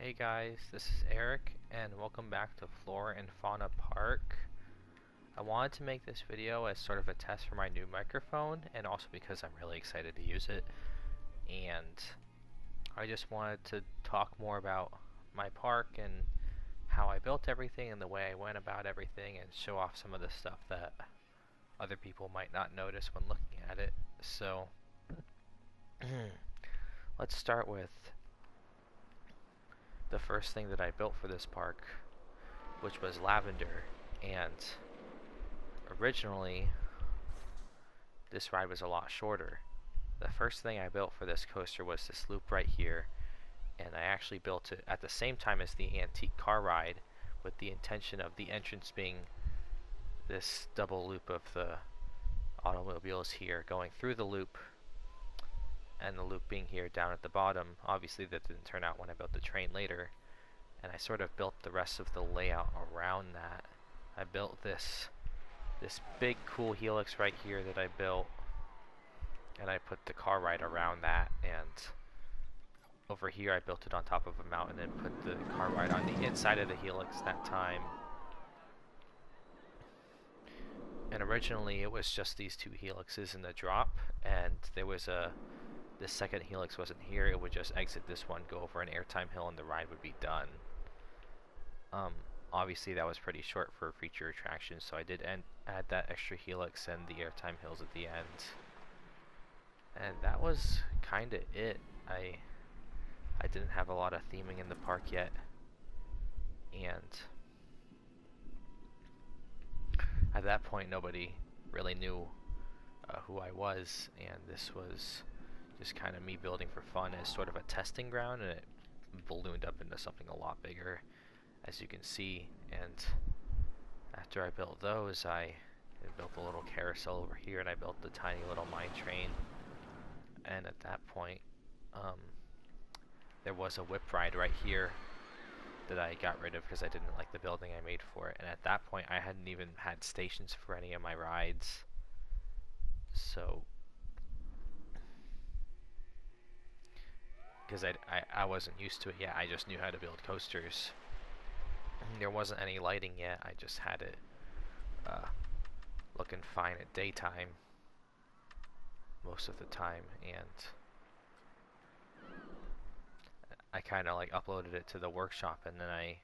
Hey guys, this is Eric and welcome back to Flora and Fauna Park. I wanted to make this video as sort of a test for my new microphone and also because I'm really excited to use it, and I just wanted to talk more about my park and how I built everything and the way I went about everything and show off some of the stuff that other people might not notice when looking at it. So let's start with the first thing that I built for this park, which was lavender. And originally this ride was a lot shorter. The first thing I built for this coaster was this loop right here, and I actually built it at the same time as the antique car ride, with the intention of the entrance being this double loop of the automobiles here going through the loop, and the loop being here down at the bottom. Obviously that didn't turn out when I built the train later, and I sort of built the rest of the layout around that. I built this big cool helix right here that I built, and I put the car ride around that, and over here I built it on top of a mountain and put the car ride on the inside of the helix that time. And originally it was just these two helixes in the drop, and there was this second helix wasn't here. It would just exit this one, go over an airtime hill, and the ride would be done. Obviously that was pretty short for a feature attraction, so I did add that extra helix and the airtime hills at the end. And that was kinda it. I didn't have a lot of theming in the park yet, and at that point nobody really knew who I was, and this was just kind of me building for fun as sort of a testing ground, and it ballooned up into something a lot bigger, as you can see. And after I built those, I built a little carousel over here, and I built the tiny little mine train. And at that point, there was a whip ride right here that I got rid of because I didn't like the building I made for it. And at that point I hadn't even had stations for any of my rides, so because I wasn't used to it yet. I just knew how to build coasters. There wasn't any lighting yet. I just had it looking fine at daytime most of the time, and I kind of like uploaded it to the workshop, and then I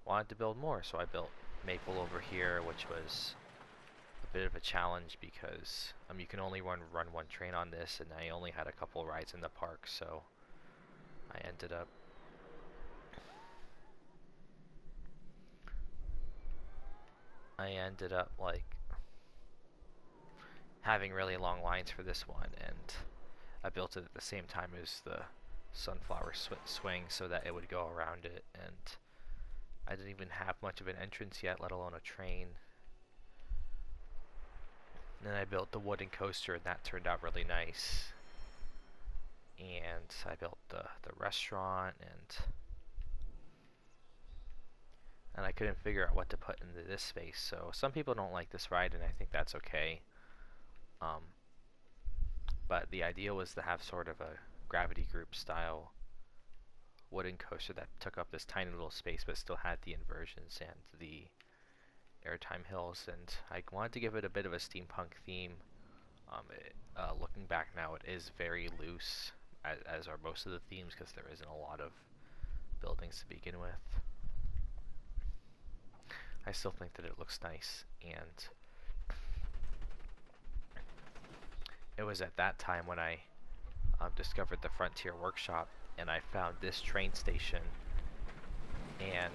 wanted to build more, so I built Maple over here, which was a bit of a challenge because you can only run one train on this, and I only had a couple rides in the park, so I ended up like having really long lines for this one, and I built it at the same time as the sunflower swing so that it would go around it, and I didn't even have much of an entrance yet, let alone a train. And then I built the wooden coaster, and that turned out really nice. And I built the restaurant, and I couldn't figure out what to put into this space. So some people don't like this ride, and I think that's okay. But the idea was to have sort of a gravity group style wooden coaster that took up this tiny little space but still had the inversions and the airtime hills, and I wanted to give it a bit of a steampunk theme. Looking back now, it is very loose, as are most of the themes, because there isn't a lot of buildings to begin with. I still think that it looks nice, and it was at that time when I discovered the Frontier Workshop, and I found this train station. And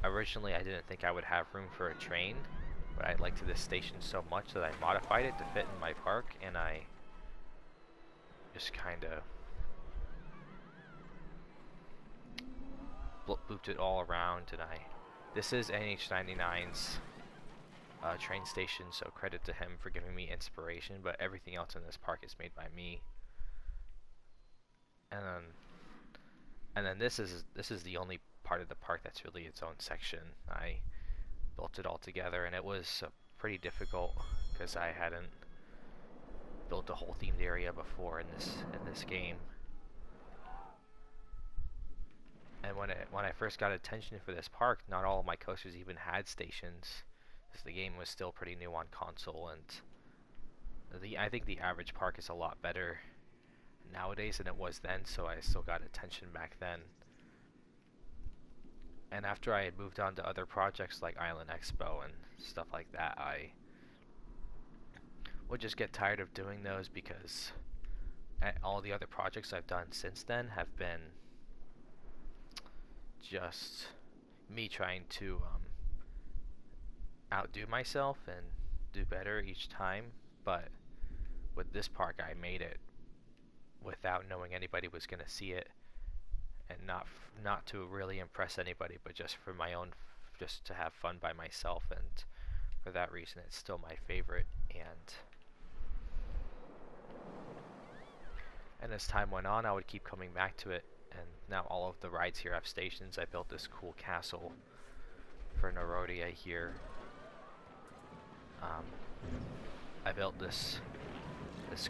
originally I didn't think I would have room for a train, but I liked this station so much that I modified it to fit in my park, and I just kind of looped it all around. And this is NH99's train station, so credit to him for giving me inspiration, but everything else in this park is made by me. And then this is the only part of the park that's really its own section. I built it all together, and it was pretty difficult because I hadn't built a whole themed area before in this game. And when I first got attention for this park, not all of my coasters even had stations, because the game was still pretty new on console, and I think the average park is a lot better nowadays than it was then, so I still got attention back then. And after I had moved on to other projects like Island Expo and stuff like that, I would just get tired of doing those, because all the other projects I've done since then have been just me trying to outdo myself and do better each time. But with this park, I made it without knowing anybody was going to see it, and not to really impress anybody, but just for my own, just to have fun by myself. And for that reason, it's still my favorite. And as time went on, I would keep coming back to it, and now all of the rides here have stations. I built this cool castle for Rodeo here. I built this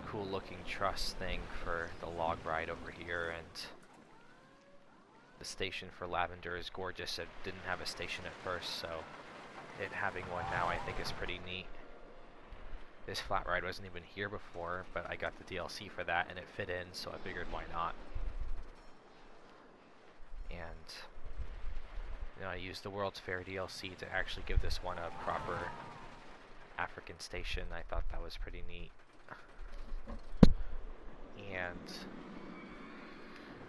cool looking truss thing for the log ride over here, and the station for Lavender is gorgeous. It didn't have a station at first, so it having one now I think is pretty neat. This flat ride wasn't even here before, but I got the DLC for that and it fit in, so I figured why not. And you know, I used the World's Fair DLC to actually give this one a proper African station. I thought that was pretty neat. And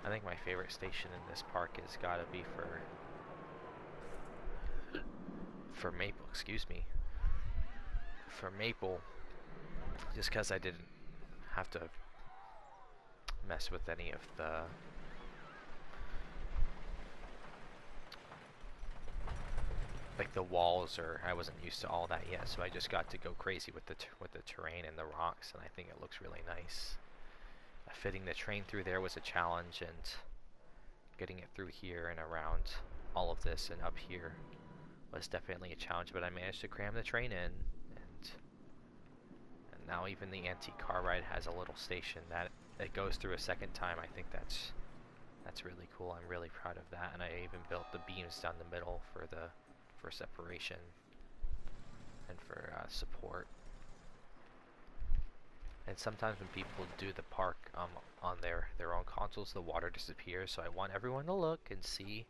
I think my favorite station in this park has got to be for Maple, for Maple, just because I didn't have to mess with any of the like the walls, or I wasn't used to all that yet, so I just got to go crazy with the terrain and the rocks, and I think it looks really nice. Fitting the train through there was a challenge, and getting it through here and around all of this and up here was definitely a challenge, but I managed to cram the train in, and now even the antique car ride has a little station that it goes through a second time. I think that's really cool. I'm really proud of that, and I even built the beams down the middle for separation and for support. And sometimes when people do the park on their own consoles, the water disappears, so I want everyone to look and see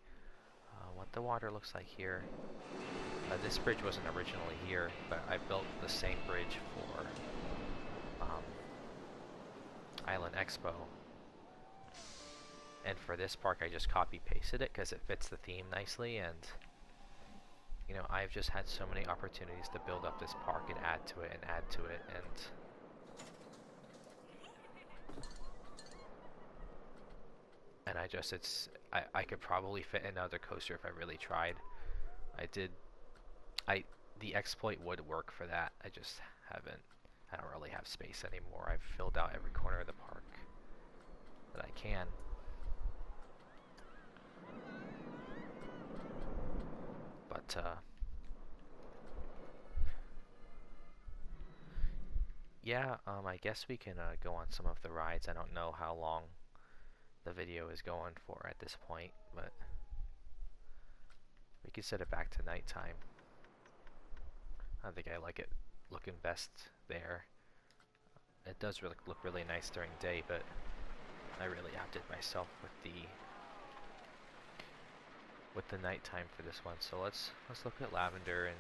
what the water looks like here. This bridge wasn't originally here, but I built the same bridge for Island Expo. And for this park, I just copy-pasted it because it fits the theme nicely, and you know, I've just had so many opportunities to build up this park and add to it and add to it, and I could probably fit another coaster if I really tried. The exploit would work for that. I don't really have space anymore. I've filled out every corner of the park that I can. But yeah, I guess we can go on some of the rides. I don't know how long the video is going for at this point, but we can set it back to nighttime. I think I like it looking best there. It does really look really nice during day, but I really outdid myself with the nighttime for this one. So let's look at Lavender and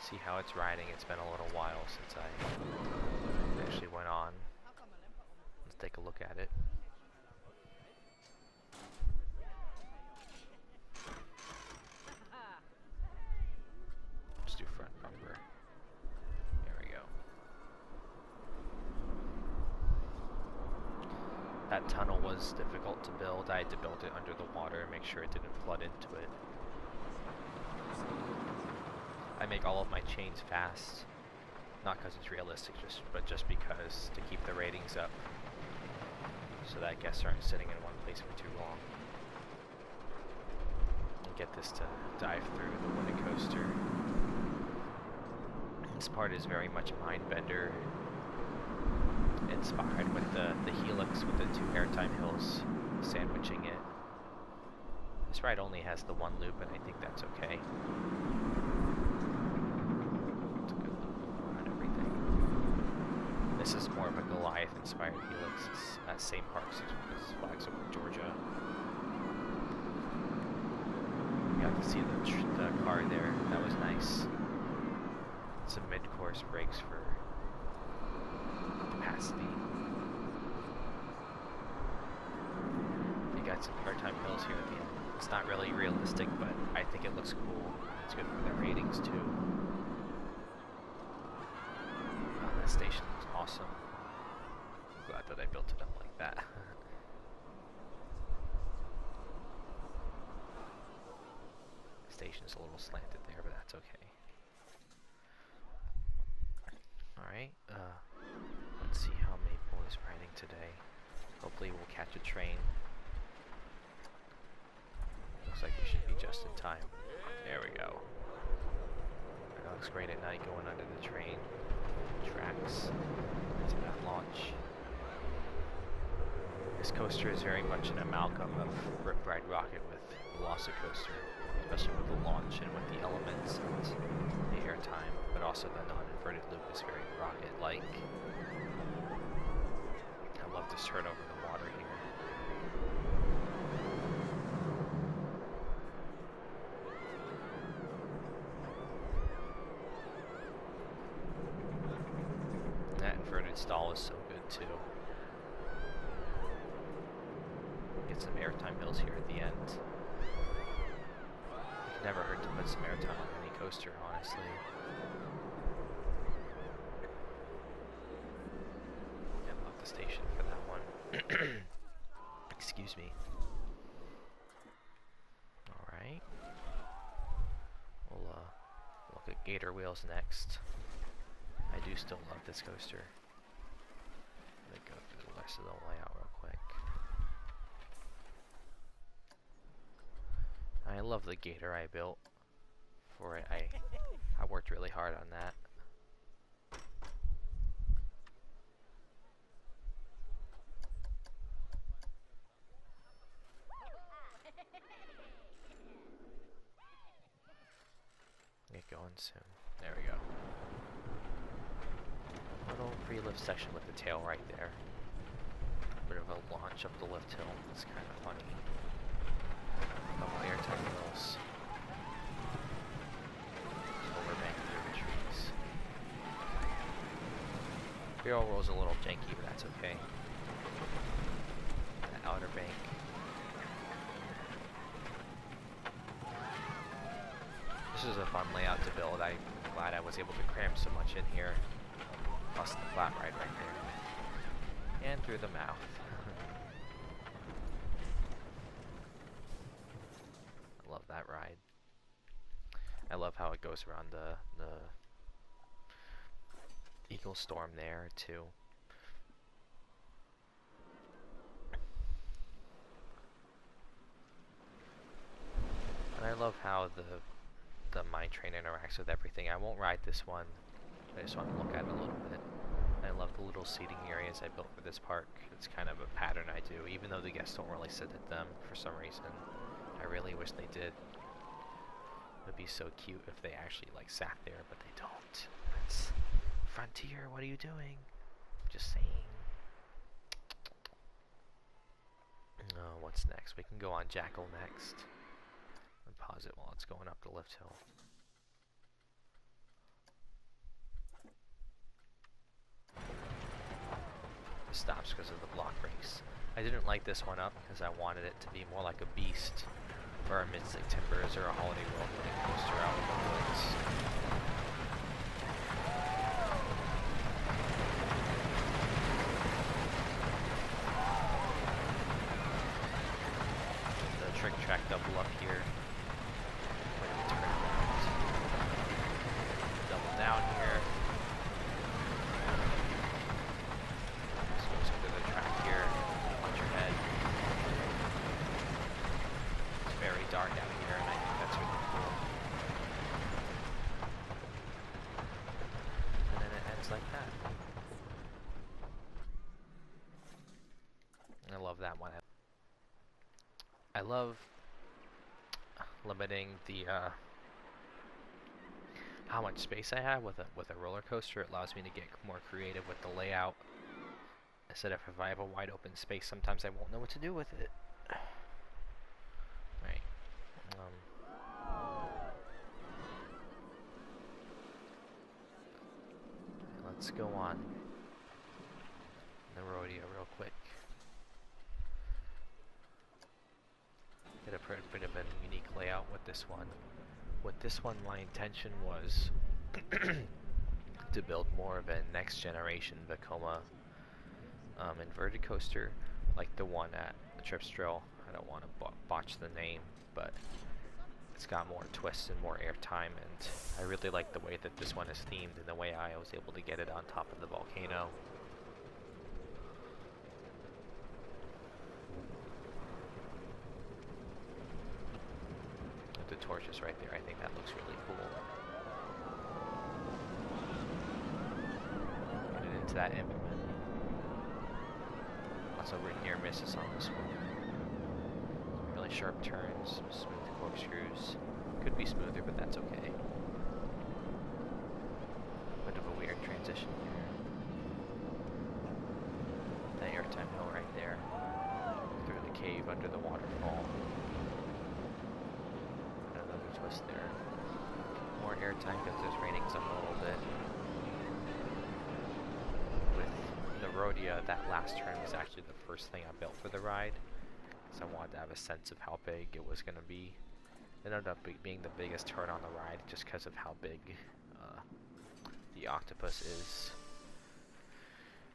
see how it's riding. It's been a little while since I actually went on. Let's take a look at it. Let's do front bumper. There we go. That tunnel was difficult to build. I had to build it under the water and make sure it didn't flood into it. I make all of my chains fast, not because it's realistic, but just because to keep the ratings up, so that guests aren't sitting in one place for too long. And get this to dive through the wooden coaster. This part is very much Mindbender inspired, with the helix with the two airtime hills sandwiching it. This ride only has the one loop, and I think that's okay. It's a good loop on everything. This is more of a Goliath-inspired Helix. It's at same park, Six Flags Over Georgia. You got to see the car there. That was nice. Some mid-course brakes for capacity. You got some part-time hills here at the end. It's not really realistic, but I think it looks cool. It's good for their ratings too. Oh, that station looks awesome. I'm glad that I built it up like that. Station's a little slanted there, but that's okay. Alright, let's see how Maple is riding today. Hopefully we'll catch a train. Looks like we should be just in time. There we go. That looks great at night going under the train tracks into that launch. This coaster is very much an amalgam of Rip Ride Rocket with Velocicoaster, especially with the launch and with the elements and the airtime, but also the non-inverted loop is very Rocket-like. I love this turn over the water here. That inverted stall is so good too. Get some airtime hills here at the end. It can never hurt to put some airtime on any coaster, honestly. Yeah, love the station for that one. Excuse me. Alright. We'll look at Gator Wheels next. I do still love this coaster. Let me go through the rest of the layout real quick. I love the Gator I built for it. I worked really hard on that. Get going soon. There we go. Little pre-lift section with the tail right there. Bit of a launch up the lift hill. It's kind of funny. Couple airtime hills. Overbank through the trees. Barrel roll's a little janky, but that's okay. That outer bank. This is a fun layout to build. I'm glad I was able to cram so much in here. Plus the flat ride right there. And through the mouth. I love that ride. I love how it goes around the Eagle Storm there too. And I love how the mine train interacts with everything. I won't ride this one. I just want to look at it a little bit. I love the little seating areas I built for this park. It's kind of a pattern I do, even though the guests don't really sit at them for some reason. I really wish they did. It would be so cute if they actually like sat there, but they don't. That's Frontier, what are you doing? Just saying. Oh, what's next? We can go on Jackal next. And pause it while it's going up the lift hill. It stops because of the block brakes. I didn't like this one up because I wanted it to be more like a beast for our Mystic Timbers or a Holiday World running coaster out in the woods. The trick track double up here. When we turn around. Double down here. This goes into the track here. Watch your head. It's very dark out here, and I think that's really cool. And then it ends like that. I love that one. I love limiting the how much space I have with a roller coaster. It allows me to get more creative with the layout. Instead of if I have a wide open space, sometimes I won't know what to do with it. Right. Let's go on the rodeo real quick. Get a bit of a unique layout with this one. With this one, my intention was to build more of a next generation Vekoma inverted coaster, like the one at Tripsdrill. I don't want to botch the name, but it's got more twists and more airtime, and I really like the way that this one is themed and the way I was able to get it on top of the volcano. With the torches right there, I think that looks really cool. Get it into that implement. Lots of near misses on this one. Really sharp turns, smooth corkscrews. Could be smoother, but that's okay. Bit of a weird transition here. The airtime hill right there. Through the cave under the waterfall. Another twist there. More airtime because it's raining some a little bit. With the rodeo, that last turn was actually the first thing I built for the ride. I wanted to have a sense of how big it was going to be. It ended up being the biggest turn on the ride just because of how big the octopus is.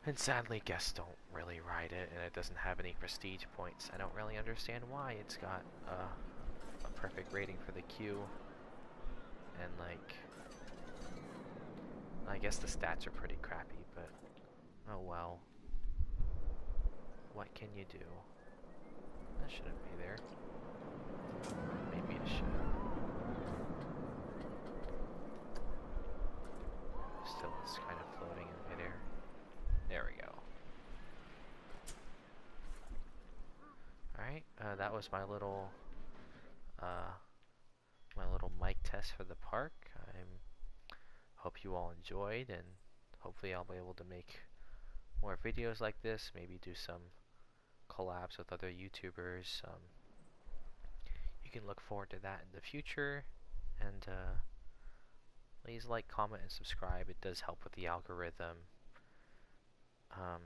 And sadly, guests don't really ride it, and it doesn't have any prestige points. I don't really understand why. It's got a perfect rating for the queue, and like, I guess the stats are pretty crappy, but oh well. What can you do? That shouldn't be there. Maybe it should. Still, it's kind of floating in midair. There we go. Alright, that was my little mic test for the park. I hope you all enjoyed, and hopefully I'll be able to make more videos like this, maybe do some collabs with other YouTubers. You can look forward to that in the future, and please like, comment, and subscribe. It does help with the algorithm. I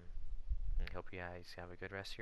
hope you guys have a good rest of your day.